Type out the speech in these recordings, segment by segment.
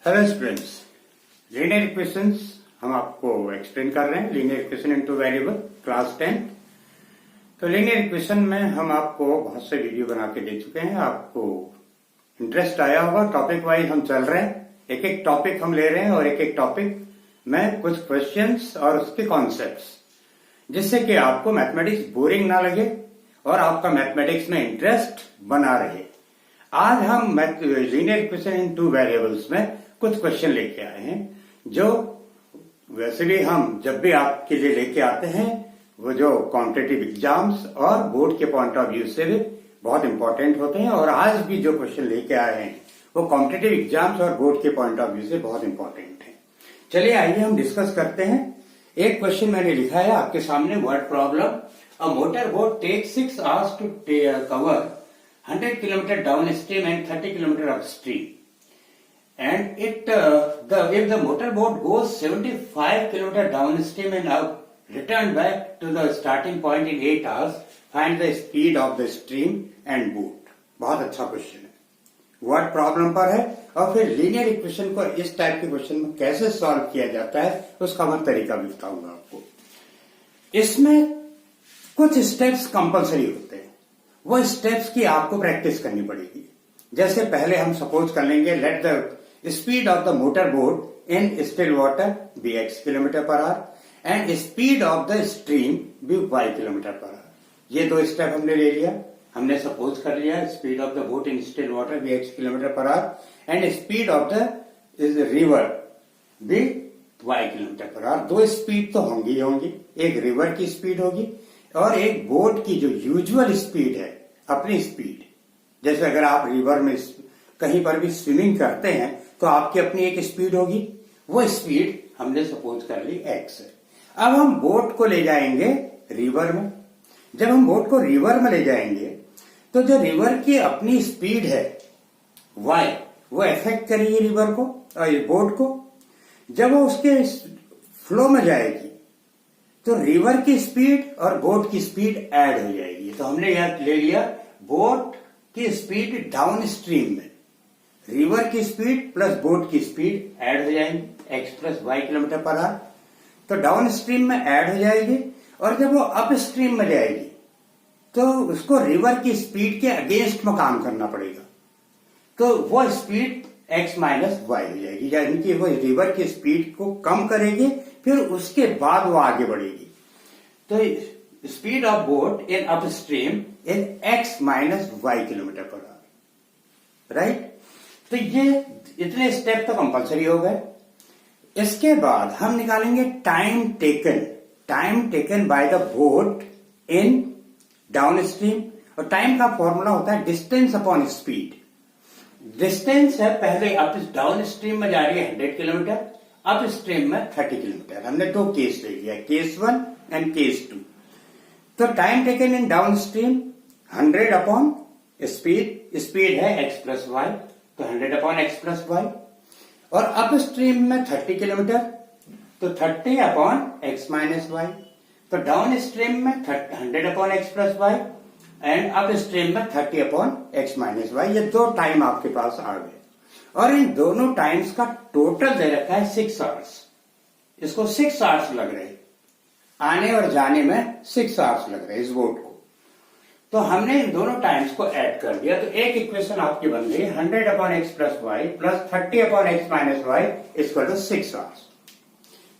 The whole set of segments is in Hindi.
हेलो स्टूडेंट्स, लीनियर इक्वेशंस हम आपको एक्सप्लेन कर रहे हैं। Linear equation into variable class 10। तो लीनियर इक्वेशन में हम आपको बहुत से वीडियो बना के दे चुके हैं। आपको इंटरेस्ट आया होगा। टॉपिक वाइज हम चल रहे हैं, एक एक टॉपिक हम ले रहे हैं और एक एक टॉपिक में कुछ क्वेश्चंस और उसके कॉन्सेप्ट्स, जिससे कि आपको मैथमेटिक्स बोरिंग ना लगे और आपका मैथमेटिक्स में इंटरेस्ट बना रहे। आज हम linear equation in two variables में कुछ क्वेश्चन लेके आए हैं, जो वैसे भी हम जब भी आपके लिए लेके आते हैं वो जो कॉम्पिटिटिव एग्जाम्स और बोर्ड के पॉइंट ऑफ व्यू से भी बहुत इंपॉर्टेंट होते हैं। और आज भी जो क्वेश्चन लेके आए हैं वो कॉम्पिटिटिव एग्जाम्स और बोर्ड के पॉइंट ऑफ व्यू से बहुत इंपॉर्टेंट है। चलिए आइए हम डिस्कस करते हैं। एक क्वेश्चन मैंने लिखा है आपके सामने, word problem. A motor boat take 6 hours to cover 100 kilometer downstream and 30 kilometer upstream. And if the motorboat goes 75 kilometer downstream and return back to the starting point in 8 hours, find the speed of the stream and boat. बहुत अच्छा क्वेश्चन है, वर्ड प्रॉब्लम पर है। और फिर लीनियर इक्वेशन को इस टाइप के क्वेश्चन में कैसे सॉल्व किया जाता है उसका मैं तरीका भी बताऊंगा आपको। इसमें कुछ स्टेप्स कंपलसरी होते हैं, वो स्टेप्स की आपको प्रैक्टिस करनी पड़ेगी। जैसे पहले हम सपोज कर लेंगे, let the speed of the motor boat in still water be x kilometre पर hour and speed of the stream be y kilometre पर आवर। ये दो स्टेप हमने ले लिया। हमने सपोज कर लिया speed of the boat in still water be x kilometre पर hour and speed of the river be y kilometre पर आवर। दो स्पीड तो होंगी ही होंगी, एक रिवर की स्पीड होगी और एक बोट की जो यूजुअल स्पीड है, अपनी स्पीड। जैसे अगर आप रिवर में कहीं पर भी स्विमिंग करते हैं तो आपकी अपनी एक स्पीड होगी, वो स्पीड हमने सपोज कर ली x है। अब हम बोट को ले जाएंगे रिवर में। जब हम बोट को रिवर में ले जाएंगे तो जो रिवर की अपनी स्पीड है y, वो अफेक्ट करेगी रिवर को और बोट को। जब वो उसके फ्लो में जाएगी तो रिवर की स्पीड और बोट की स्पीड ऐड हो जाएगी। तो हमने यहां ले लिया बोट की स्पीड डाउन स्ट्रीम में, रिवर की स्पीड प्लस बोट की स्पीड ऐड हो जाएंगी x plus y kilometre per hour. तो डाउन स्ट्रीम में ऐड हो जाएगी और जब वो अप स्ट्रीम में जाएगी तो उसको रिवर की स्पीड के अगेंस्ट में काम करना पड़ेगा। तो वो स्पीड x माइनस वाई हो जाएगी, यानी कि वो रिवर की स्पीड को कम करेगी, फिर उसके बाद वो आगे बढ़ेगी। तो speed of boat in upstream in x minus Y kilometre पर आवर, राइट। तो ये इतने स्टेप तो कंपलसरी हो गए। इसके बाद हम निकालेंगे time taken by the boat in down stream. और टाइम का फॉर्मूला होता है डिस्टेंस अपॉन स्पीड। डिस्टेंस है, पहले अप डाउन स्ट्रीम में जा रही है 100 किलोमीटर, अप स्ट्रीम में 30 किलोमीटर। हमने दो केस ले लिया, केस 1 एंड केस 2। तो time taken in downstream 100 upon speed है x प्लस वाई, तो 100 अपॉन x प्लस वाई। और अप स्ट्रीम में 30 किलोमीटर, तो 30 अपॉन x माइनस वाई। तो डाउन स्ट्रीम में 100 upon x plus Y and upstream में 30 अपॉन x माइनस वाई। ये दो टाइम आपके पास आ गए और इन दोनों टाइम्स का टोटल दे रखा है 6 आवर्स। इसको 6 आवर्स लग रहे, आने और जाने में 6 आवर्स लग रहे इस बोट को। तो हमने इन दोनों टाइम्स को ऐड कर दिया, तो एक इक्वेशन आपकी बन गई 100 upon X plus Y plus 30 upon X minus Y equal to 6 hours.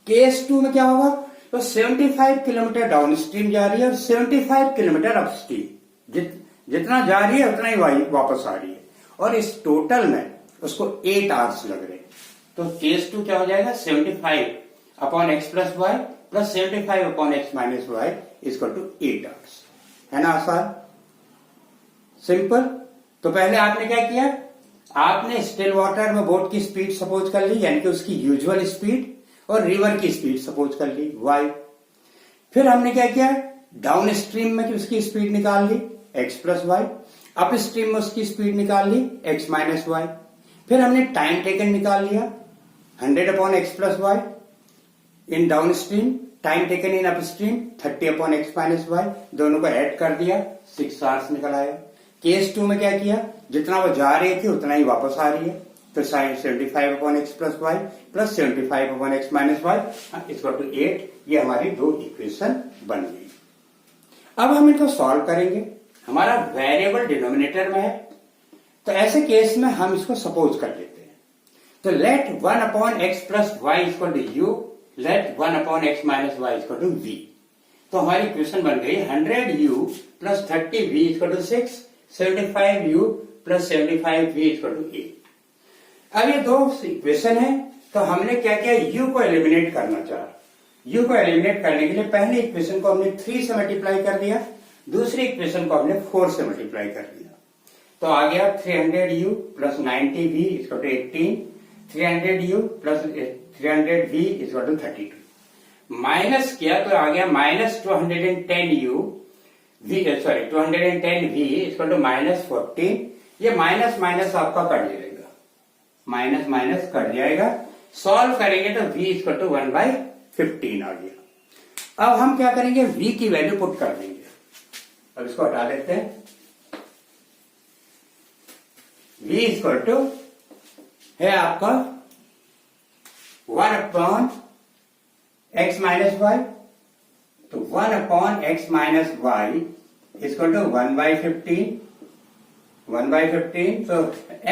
Case 2 में क्या होगा, तो 75 किलोमीटर डाउन स्ट्रीम जा रही है और 75 किलोमीटर अप स्ट्रीम। जितना जा रही है उतना ही वापस आ रही है और इस टोटल में उसको 8 आवर्स लग रहे। तो केस 2 क्या हो जाएगा, 75 upon X plus Y plus 75 upon X minus Y equal to 8 hours. है ना आसान, सिंपल। तो पहले आपने क्या किया, आपने स्टिल वाटर में बोट की स्पीड सपोज कर ली, यानी कि उसकी यूजुअल स्पीड, और रिवर की स्पीड सपोज कर ली y। फिर हमने क्या किया, डाउन स्ट्रीम में उसकी स्पीड निकाल ली x plus Y, upstream में उसकी स्पीड निकाल ली x माइनस वाई। फिर हमने टाइम टेकन निकाल लिया 100 upon X plus Y in downstream, time taken in upstream 30 upon X minus Y. दोनों को ऐड कर दिया, 6 आवर्स निकल आया। केस 2 में क्या किया, जितना वो जा रही थी उतना ही वापस आ रही है, तो साइन 75 upon X plus Y plus 75 upon X minus Y equal to 8। ये हमारी दो इक्वेशन बन गई। अब हम इनको सॉल्व करेंगे। हमारा वेरिएबल डिनोमिनेटर में है, तो ऐसे केस में हम इसको सपोज कर लेते हैं। तो let 1 upon X plus Y equal to U, let 1 upon X minus Y equal to V. तो हमारी इक्वेशन बन गई 100u plus 30v equal to 6, 75u plus 75v equal to 8। अब ये दो इक्वेशन है, तो हमने क्या किया, u को एलिमिनेट करना चाहा। u को एलिमिनेट करने के लिए पहले इक्वेशन को हमने 3 से मल्टीप्लाई कर दिया, दूसरी इक्वेशन को हमने 4 से मल्टीप्लाई कर दिया। तो आ गया 300u plus 90v equal to 18, 300u plus 300v equal to 32। Minus किया तो आ गया minus 210u sorry 210v equal to minus 14। ये माइनस माइनस आपका कट जाएगा, माइनस माइनस कट जाएगा। सॉल्व करेंगे तो v इक्वल टू 1/15 आ गया। अब हम क्या करेंगे, v की वैल्यू पुट कर देंगे। अब इसको हटा देते हैं। v इक्वल टू है आपका 1 अपॉन एक्स माइनस वाई, तो 1 upon X minus Y equal to 1/15, 1/15। तो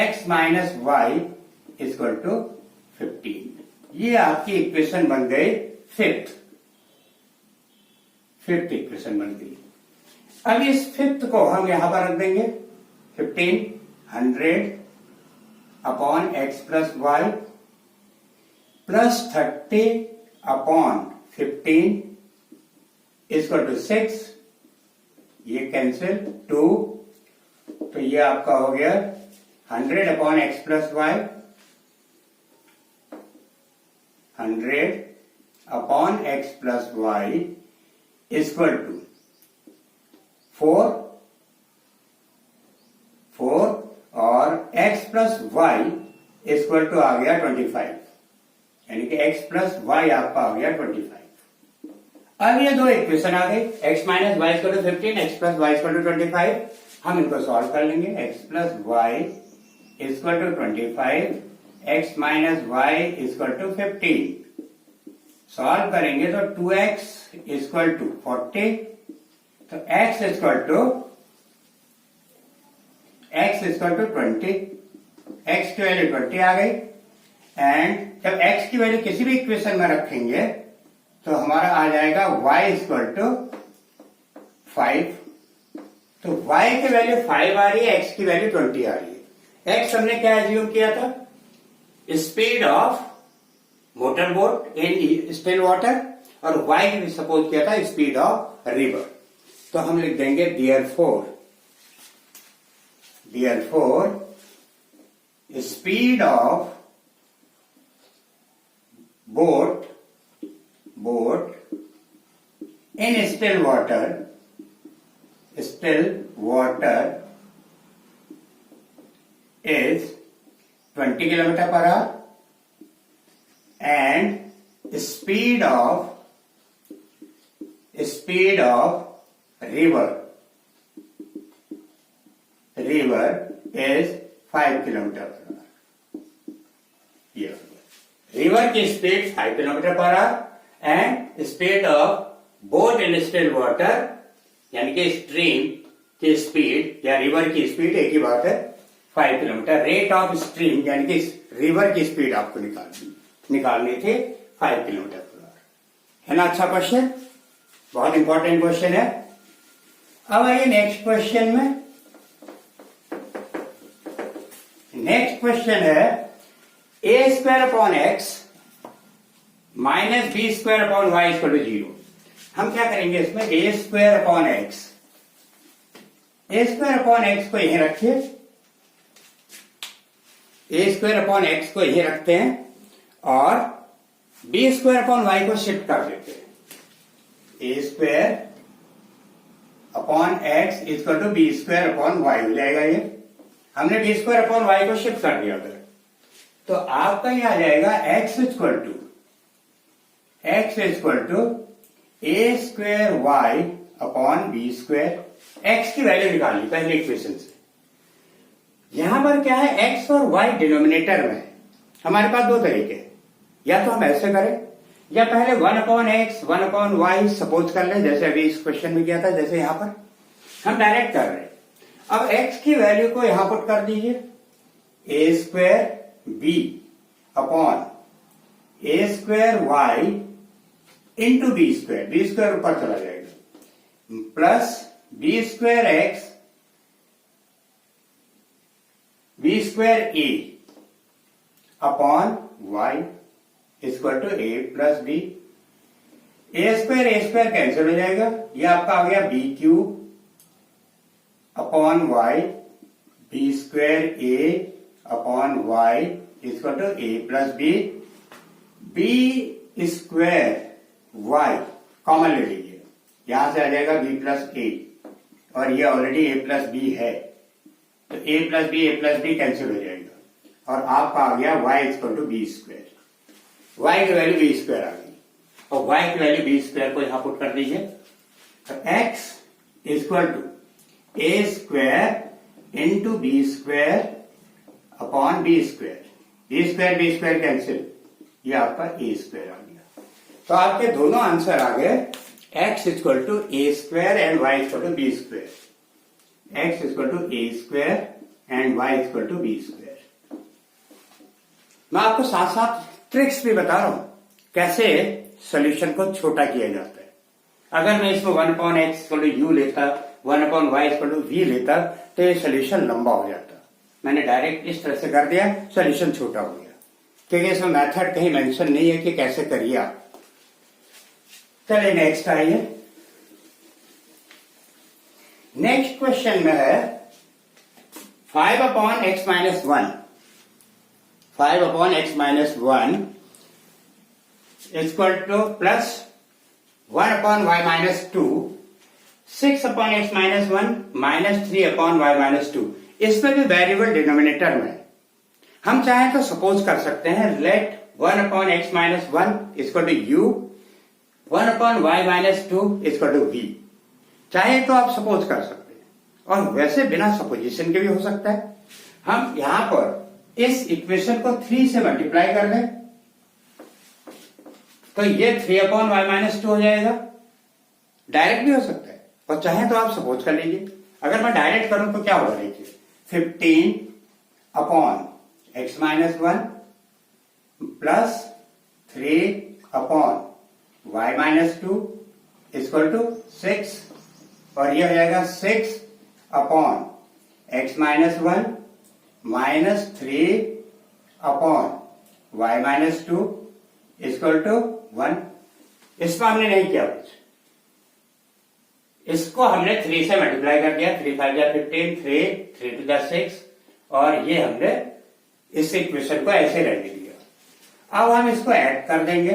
x minus Y equal to 15। ये आपकी इक्वेशन बन गई फिफ्थ इक्वेशन बन गई। अब इस फिफ्थ को हम यहां पर रख देंगे 1500 upon X plus Y plus 30 upon 15 equal to 6, ये कैंसिल 2, तो ये आपका हो गया 100 upon X plus Y, 100 upon X plus Y equal to 4 और x plus Y equal to आ गया 25, यानी कि x प्लस वाई आपका आ गया 25। अब ये दो इक्वेशन आ गई, x minus Y equal to 15, x plus Y equal to 25। हम इनको सॉल्व कर लेंगे। x plus Y equal to 25, x minus Y equal to 15। Solve करेंगे तो 2x इक्वल टू 40, तो x इक्वल टू 20, x की वैल्यू 20 आ गई। एंड जब x की वैल्यू किसी भी इक्वेशन में रखेंगे तो हमारा आ जाएगा y इक्वल टू 5। तो y की वैल्यू 5 आ रही है, x की वैल्यू 20 आ रही है। x हमने क्या एज्यूम किया था, speed of motor boat in still water, और y सपोज किया था स्पीड ऑफ रिवर। तो हम लिख देंगे therefore speed of boat in still water is 20 kilometer per hour, and speed of river is 5 kilometer per hour। Yes, river की स्पीड 5 किलोमीटर पर hour and speed of boat in still water, यानी कि स्ट्रीम की स्पीड या रिवर की स्पीड एक ही बात है, 5 किलोमीटर। रेट ऑफ स्ट्रीम यानी कि रिवर की स्पीड आपको निकालनी थी 5 किलोमीटर पर आवर, है ना। अच्छा क्वेश्चन, बहुत इंपॉर्टेंट क्वेश्चन है। अब आइए नेक्स्ट क्वेश्चन में। नेक्स्ट क्वेश्चन है A square upon X minus B square upon Y equal to 0। हम क्या करेंगे इसमें, ए स्क्वायर अपॉन एक्स को यहीं रखिए, ए स्क्वायर अपॉन एक्स को यहीं रखते हैं और बी स्क्वायर अपॉन वाई को शिफ्ट कर देते हैं। A square upon X equal to B square upon Y हो जाएगा। ये हमने बी स्क्वायर अपॉन वाई को शिफ्ट कर दिया अगर, तो आपका यह आ जाएगा X equal to A square Y upon B square. X की वैल्यू निकालनी पहले इक्वेशन से। यहां पर क्या है, एक्स और वाई डिनोमिनेटर में है, हमारे पास दो तरीके हैं, या तो हम ऐसे करें या पहले 1/x 1/y सपोज कर ले, जैसे अभी इस क्वेश्चन में किया था, जैसे यहां पर हम डायरेक्ट कर रहे हैं। अब x की वैल्यू को यहां पुट कर दीजिए, a square b upon a square y into B square ऊपर चला जाएगा, plus b square x b square a upon y equal to a plus B. A square cancel हो जाएगा, ये आपका आ गया B cube upon Y, B square A upon Y equal to A plus B. B square Y common ले लीजिए, यहां से आ जाएगा बी प्लस ए, और ये ऑलरेडी ए प्लस बी है, तो ए प्लस बी कैंसिल हो जाएगा, और आपका आ गया Y equal to B square. y की वैल्यू बी स्क्वायर आ गई, और y की वैल्यू बी स्क्वायर को यहां पुट कर दीजिए, तो x equal to A square into B square upon B square cancel, ये आपका ए स्क्वायर आ गया। तो आपके दोनों आंसर आ गए, x equal to A square and y equal to B square, x equal to A square and y equal to B square. मैं आपको साथ साथ ट्रिक्स भी बता रहा हूं कैसे सॉल्यूशन को छोटा किया जाता है। अगर मैं इसमें 1/x u लेता, 1/y v लेता, तो ये सॉल्यूशन लंबा हो जाता। मैंने डायरेक्ट इस तरह से कर दिया, सॉल्यूशन छोटा हो गया, क्योंकि इसमें मेथड कहीं मेंशन नहीं है कि कैसे करिए आप। चलिए नेक्स्ट आइए। नेक्स्ट क्वेश्चन में है 5/x - 1 5/x - 1 equal two plus 1/y - 2 6/x - 1 minus 3/y - 2। इसमें भी वेरिएबल डिनोमिनेटर में हम चाहें तो सपोज कर सकते हैं, let 1/x - 1 equal to u, 1/y - 2 equal to v। चाहे तो आप सपोज कर सकते हैं, और वैसे बिना सपोजिशन के भी हो सकता है। हम यहां पर इस इक्वेशन को 3 से मल्टीप्लाई कर दें, तो ये 3/y - 2 हो जाएगा। डायरेक्ट भी हो सकता है, और चाहे तो आप सपोज कर लीजिए। अगर मैं डायरेक्ट करूं तो क्या होगा, देखिए 15/x - 1 plus 3/y - 2 equal to 6, और ये हो जाएगा 6/x - 1 minus 3/y - 2 equal to 1। इसको हमने नहीं किया कुछ, इसको हमने 3 से मल्टीप्लाई कर दिया, 3 5 15, 3 2 6, और ये हमने इस इक्वेशन को ऐसे रहने दिया। अब हम इसको ऐड कर देंगे,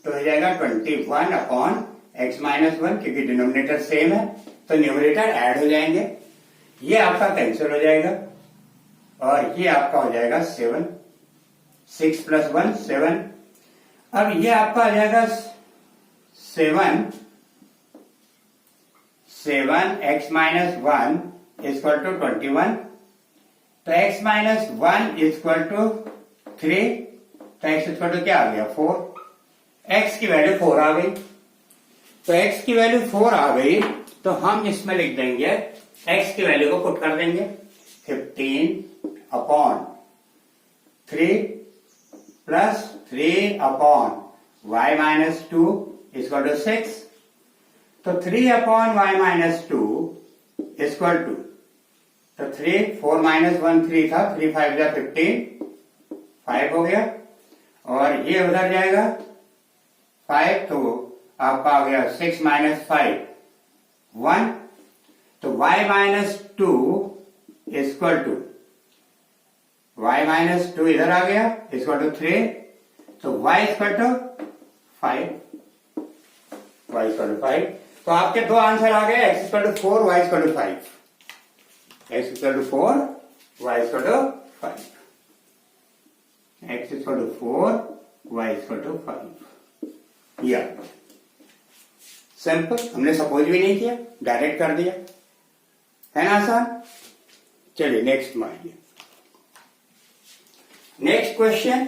तो हो जाएगा 21/x - 1, क्योंकि डिनोमिनेटर सेम है तो न्यूमरेटर ऐड हो जाएंगे, ये आपका कैंसिल हो जाएगा, और ये आपका हो जाएगा 7, 6 + 1 7। अब ये आपका आ जाएगा 7x - 1 इक्वल टू 21, तो x - 1 इक्वल टू 3, तो x इक्वल टू क्या आ गया 4। x की वैल्यू 4 आ गई, तो x की वैल्यू 4 आ गई, तो हम इसमें लिख देंगे, x की वैल्यू को पुट कर देंगे 15/3 प्लस 3/y - 2 इक्वल टू 6, तो 3/y - 2 इक्वल टू, तो 3 4 - 1 3 था, 3 5 15 5 हो गया, और ये उधर जाएगा 5, तो आपका आ गया 6 - 5 1, तो y - 2 इक्वल टू y - 2 इधर आ गया इक्वल टू 3, तो y इक्वल टू 5, तो आपके दो आंसर आ गए, x equal to 4 y equal to 5, x equal to 4 y equal to 5, x equal to 4 y equal to 5। या सिंपल, हमने सपोज भी नहीं किया, डायरेक्ट कर दिया, है ना आसान। चलिए नेक्स्ट में आइए। नेक्स्ट क्वेश्चन,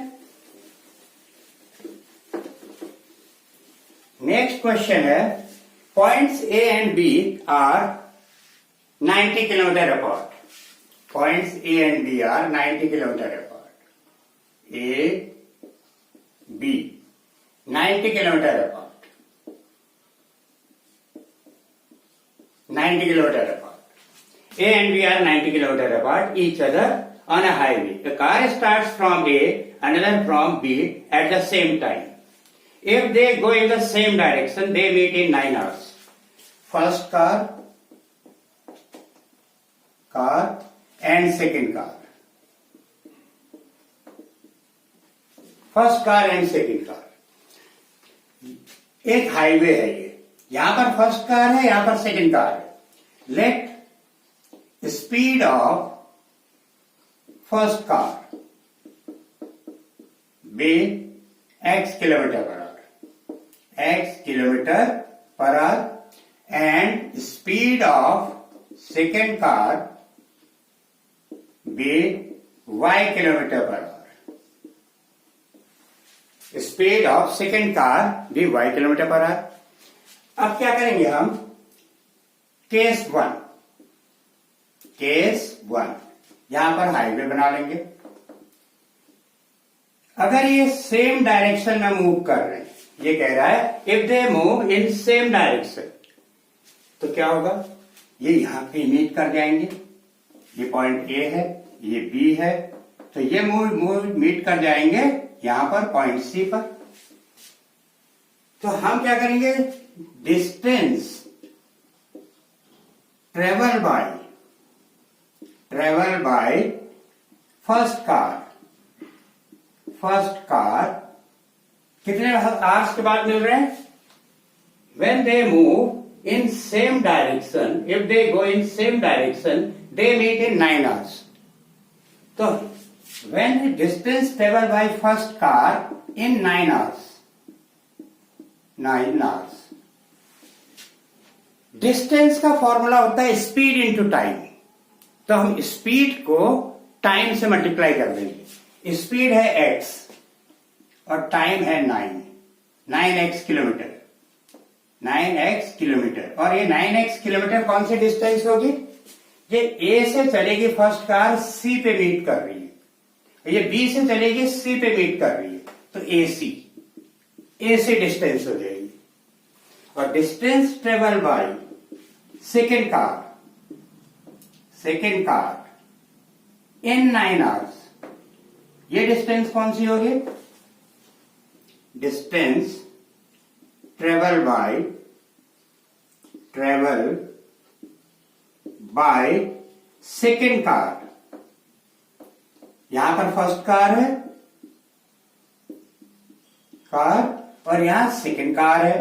है points A and B are 90 kilometre apart. Points A and B are 90 kilometre apart. A B 90 kilometre apart. 90 kilometer apart. A and B are 90 kilometer apart each other on a highway. The car starts from A, another from B at the same time. If they go in the same direction, they meet in 9 hours. First car and second car. First car and second car. एक हाईवे है ये, यहां पर फर्स्ट कार है, यहां पर सेकंड कार है. Let speed of first car be x kilometre पर आवर. x किलोमीटर पर hour and speed of second car be y kilometre पर hour. Speed of second car भी y किलोमीटर पर आवर. अब क्या करेंगे हम, केस वन यहां पर हाईवे बना लेंगे. अगर ये सेम डायरेक्शन में मूव कर रहे हैं, ये कह रहा है if they move in same direction, तो क्या होगा, ये यहां पे मीट कर जाएंगे. ये पॉइंट ए है, ये बी है, तो ये मूव मीट कर जाएंगे यहां पर पॉइंट सी पर. तो हम क्या करेंगे, distance travel by first car कितने आवर्स के बाद मिल रहे हैं, when they move in same direction, if they go in same direction they meet in 9 hours. तो when the distance traveled by first car in 9 hours. Distance का फॉर्मूला होता है स्पीड इंटू टाइम. तो हम स्पीड को टाइम से मल्टीप्लाई कर देंगे. स्पीड है x और टाइम है 9x किलोमीटर. 9x किलोमीटर, और ये 9x किलोमीटर कौन सी डिस्टेंस होगी, ये A से चलेगी फर्स्ट कार, C पे मीट कर रही है. ये B से चलेगी, C पे मीट कर रही है, तो A से डिस्टेंस हो जाएगी. और distance travel by second car in 9 hours, ये डिस्टेंस कौन सी होगी, distance travel by second car. यहां पर फर्स्ट कार है, और यहां सेकेंड कार है.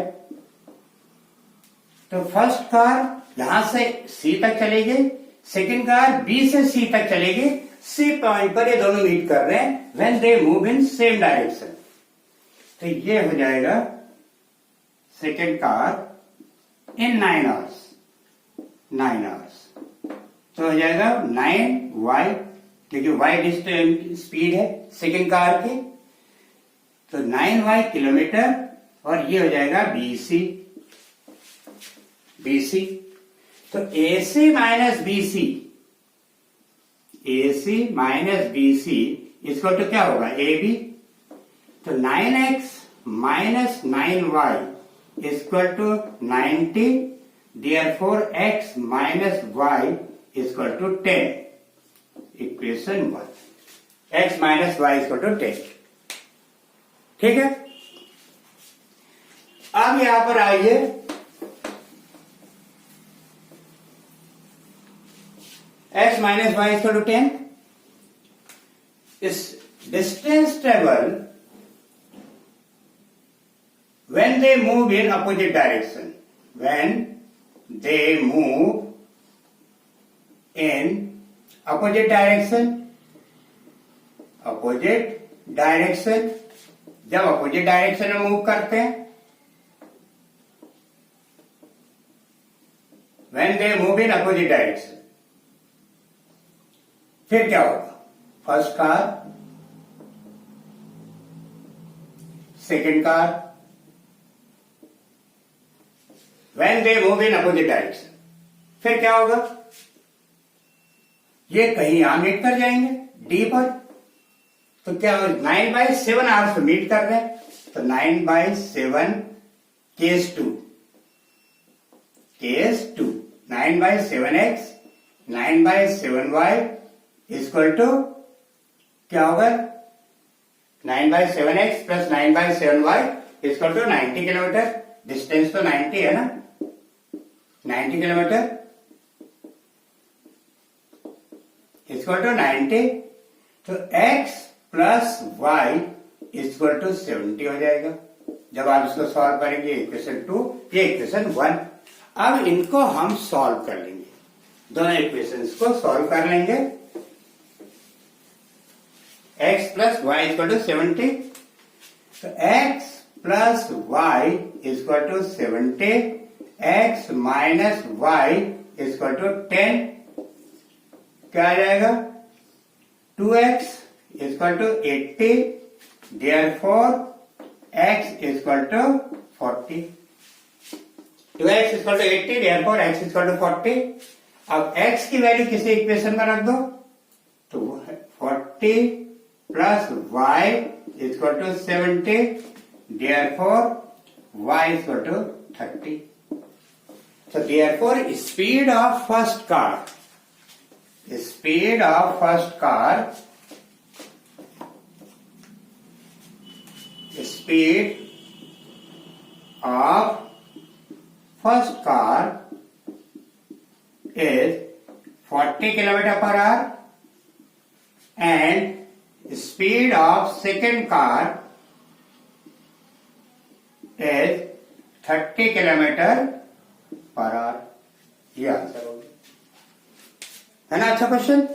तो फर्स्ट कार यहां से सी तक चलेगी, सेकेंड कार बी से सी तक चलेगी. सी पॉइंट पर ये दोनों मीट कर रहे हैं when they move in same direction. तो ये हो जाएगा सेकेंड कार इन 9 hours. तो हो जाएगा 9y, क्योंकि y डिस्टेंस स्पीड है सेकेंड कार की, तो 9y किलोमीटर, और ये हो जाएगा BC. तो AC माइनस BC इसको तो क्या होगा, AB. तो 9x minus 9y equal to 90. Therefore x minus y equal to 10. Equation 1, x minus y equal to 10. ठीक है. अब यहां पर आइए, x minus y equal to 10. इस distance travel when they move in opposite direction, when they move in opposite direction, जब अपोजिट डायरेक्शन में मूव करते हैं, when they move in opposite direction, फिर क्या होगा, first car second car when they move in opposite direction, फिर क्या होगा, ये कहीं यहां मीट कर जाएंगे डी पर, तो क्या 9/7 आवर्स पे मीट कर रहे हैं, तो 9/7 case 2 9/7x 9/7y equal to क्या होगा, 9/7x plus 9/7y equal to 90 kilometre, distance तो 90 है ना, 90 किलोमीटर इक्वल टू 90, तो x plus y equal to 70 हो जाएगा जब आप इसको सॉल्व करेंगे, इक्वेशन 2 ये इक्वेशन 1। अब इनको हम सॉल्व कर लेंगे, दोनों इक्वेशंस को सॉल्व कर लेंगे, x plus Y equal to 70, तो x plus Y equal to 70, x minus Y equal to 10, क्या आ जाएगा, 2x equal to 80, therefore x equal to 40, 2x equal to 80, therefore x equal to 40। अब x की वैल्यू किसी इक्वेशन में रख दो, तो 40 plus y equal to 70, therefore y equal to 30। So therefore speed of first car is 40 kilometer per hour and speed of second car is 30 kilometer per hour। ये आंसर होगा, है ना। अच्छा क्वेश्चन।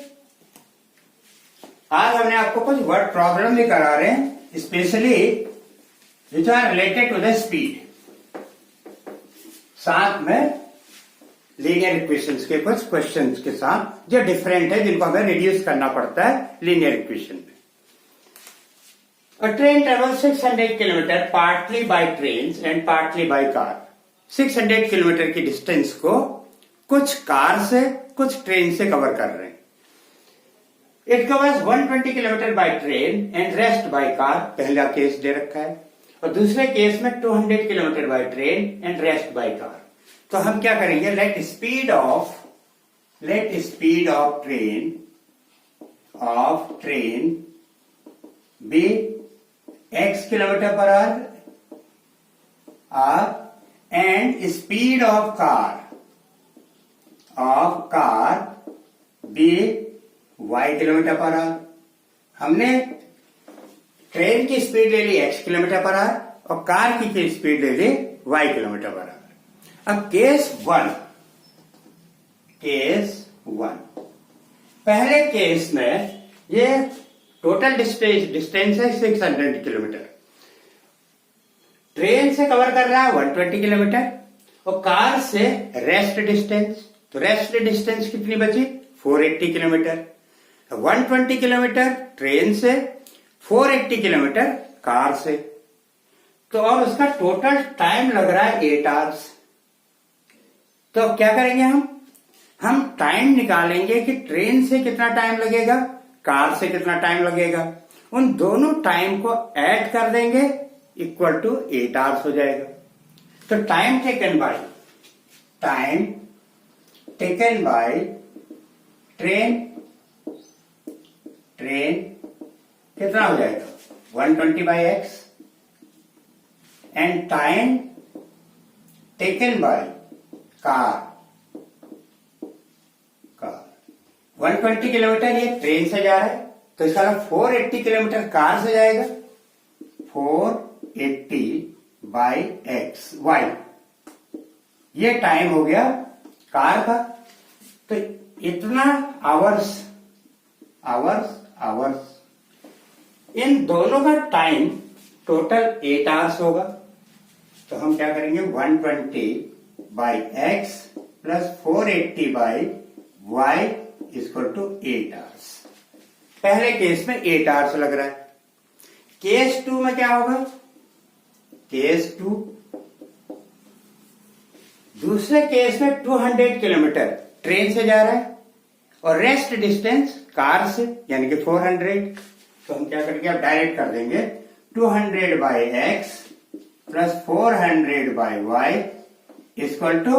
आज हमने आपको कुछ वर्ड प्रॉब्लम भी करा रहे हैं, specially which are related to the speed, साथ में लीनियर इक्वेशंस के कुछ क्वेश्चंस के साथ जो डिफरेंट है, जिनको हमें रिड्यूस करना पड़ता है लीनियर इक्वेशन में। A train travels 600 kilometre partly bye train and partly by car. 600 kilometre की डिस्टेंस को कुछ कार से कुछ ट्रेन से कवर कर रहे हैं। It covers 120 kilometre by train and rest by car, पहला केस दे रखा है, और दूसरे केस में 200 kilometre by train and rest by car. तो हम क्या करेंगे, let speed of train be x kilometre पर hour and speed of car be y kilometre पर आवर। हमने ट्रेन की स्पीड ले ली x किलोमीटर पर आवर और कार की स्पीड ले ली y किलोमीटर पर आवर। अब केस वन, पहले केस में ये टोटल डिस्टेंस है 600 किलोमीटर, ट्रेन से कवर कर रहा है 120 किलोमीटर और कार से रेस्ट डिस्टेंस, तो रेस्ट डिस्टेंस कितनी बची, 480 किलोमीटर। 120 किलोमीटर ट्रेन से, 480 किलोमीटर कार से, तो और उसका टोटल टाइम लग रहा है 8 आवर्स। तो अब क्या करेंगे, हम टाइम निकालेंगे कि ट्रेन से कितना टाइम लगेगा, कार से कितना टाइम लगेगा, उन दोनों टाइम को ऐड कर देंगे, इक्वल टू 8 आवर्स हो जाएगा। तो टाइम टेकन बाय ट्रेन कितना हो जाएगा, 120/x, and time taken by car 120 kilometre ये ट्रेन से जा रहा है, तो इसका 480 किलोमीटर कार से जाएगा, 480/x y, ये टाइम हो गया कार का। तो इतना आवर्स, इन दोनों का टाइम टोटल 8 आवर्स होगा। तो हम क्या करेंगे, 120/x plus 480/y equal to 8 hours. पहले केस में 8 आवर्स लग रहा है। केस 2 में क्या होगा, केस 2। दूसरे केस में 200 किलोमीटर ट्रेन से जा रहा है और रेस्ट डिस्टेंस कार से यानी कि 400। तो हम क्या करेंगे, अब डायरेक्ट कर देंगे 200 by x plus 400 by y equal to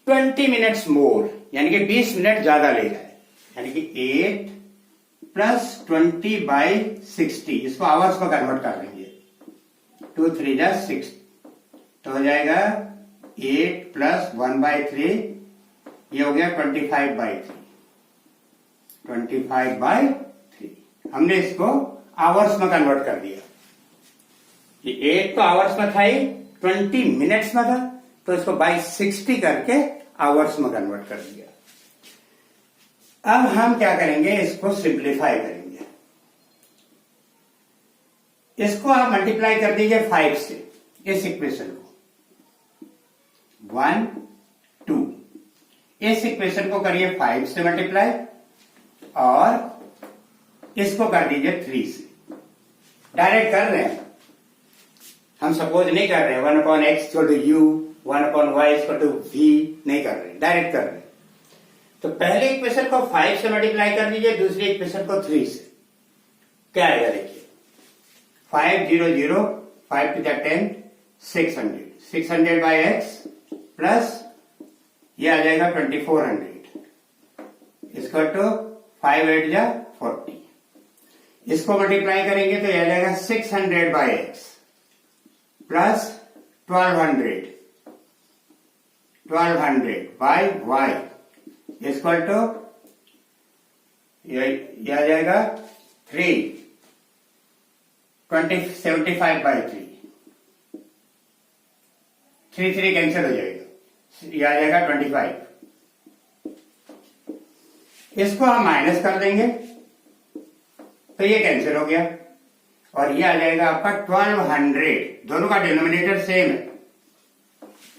20 minutes more, यानी कि 20 मिनट ज्यादा ले जाए, यानी कि 8 प्लस 20 बाई 60। इसको आवर्स में कन्वर्ट कर देंगे, 2 3 जा 6, तो हो जाएगा 8 प्लस 1 बाई 3, ये हो गया 25 बाई 3, 25 बाई 3। हमने इसको आवर्स में कन्वर्ट कर दिया। ये 8 तो आवर्स में था ही, 20 मिनट्स में था, तो इसको बाई 60 करके आवर्स में कन्वर्ट कर दिया। अब हम क्या करेंगे, इसको सिंप्लीफाई करेंगे। इसको आप मल्टीप्लाई कर दीजिए 5 से, इस इक्वेशन को 1 2, इस इक्वेशन को करिए 5 से मल्टीप्लाई और इसको कर दीजिए 3 से। डायरेक्ट कर रहे हैं हम, सपोज नहीं कर रहे हैं 1/x equal to u, 1/y equal to v, नहीं कर रहे, डायरेक्ट कर रहे हैं। तो पहले इक्वेशन को 5 से मल्टीप्लाई कर दीजिए, दूसरी इक्वेशन को 3 से। क्या आएगा देखिए, 5 0 0, 5 to the 10, 600, 600 by x plus ये आ जाएगा 2400 इसका टू 5 8 जा 40। इसको मल्टीप्लाई करेंगे तो ये आ जाएगा 600 by x plus 1200 by y equal to ये आ जाएगा 75 बाई 3, 3 3 कैंसिल हो जाएगा, ये आ जाएगा 25। इसको हम माइनस कर देंगे तो ये कैंसिल हो गया और ये आ जाएगा आपका 1200। दोनों का डिनोमिनेटर सेम है,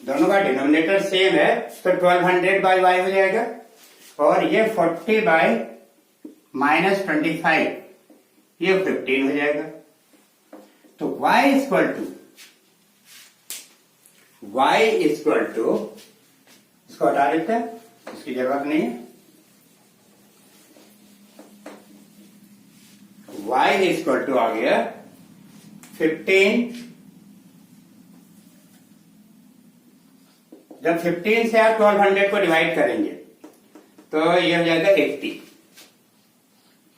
दोनों का डिनोमिनेटर सेम है, तो 1200 बाई वाई हो जाएगा और ये 40 बाई माइनस 25, ये 15 हो जाएगा। तो y इक्वल टू इसको हटा देते हैं, इसकी जरूरत नहीं है। y इक्वल टू आ गया 15। जब 15 से आप 1200 को डिवाइड करेंगे तो ये हो जाएगा 80।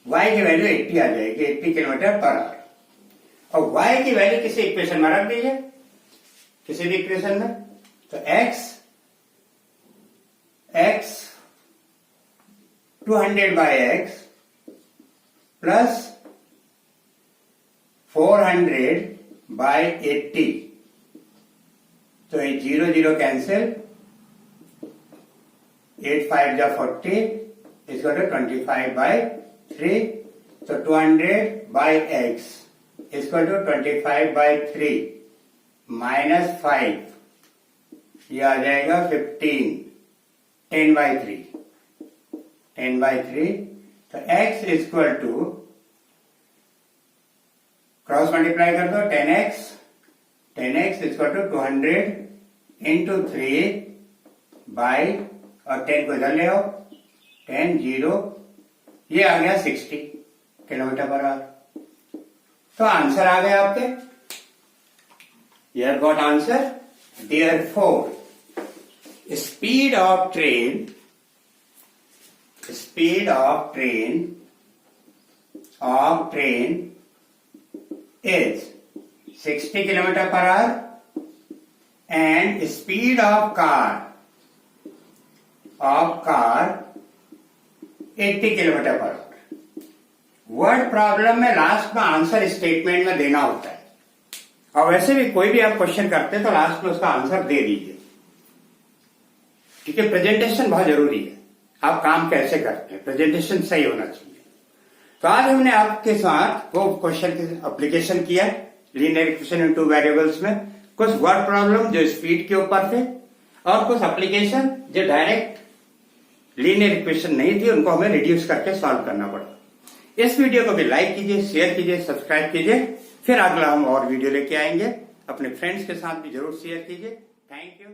y की वैल्यू 80 आ जाएगी, 80 किलोमीटर पर आवर। और y की वैल्यू किसी इक्वेशन में रख दीजिए, किसी भी इक्वेशन में। तो x 200 by x plus 400 by 80, तो ये 0 0 कैंसिल, 8 5 जा 40 इसको तो 25 बाई 3, तो 200 बाई एक्स इसको तो 25 बाई 3 माइनस 5, ये आ जाएगा 15, 10 बाई 3, 10 बाई 3। तो x equal to cross multiply कर दो, 10x equal to 200 into 3 by, और 10 को इधर ले आओ, 10 0, ये आ गया 60 किलोमीटर पर आवर। तो आंसर आ गया आपके, you have got answer। Therefore, speed of train is 60 kilometer per hour and speed of car 80 kilometre per hour. Word problem में लास्ट में आंसर स्टेटमेंट में देना होता है, और वैसे भी कोई भी आप क्वेश्चन करते हैं तो लास्ट में उसका आंसर दे दीजिए, ठीक है। प्रेजेंटेशन बहुत जरूरी है, आप काम कैसे करते हैं, प्रेजेंटेशन सही होना चाहिए। तो आज हमने आपके साथ वो क्वेश्चन की एप्लीकेशन किया, linear equation in two variables में कुछ वर्ड प्रॉब्लम जो स्पीड के ऊपर थे और कुछ एप्लीकेशन जो डायरेक्ट लीनियर इक्वेशन नहीं थी, उनको हमें रिड्यूस करके सॉल्व करना पड़ा। इस वीडियो को भी लाइक कीजिए, शेयर कीजिए, सब्सक्राइब कीजिए फिर अगला हम और वीडियो लेके आएंगे। अपने फ्रेंड्स के साथ भी जरूर शेयर कीजिए। Thank you.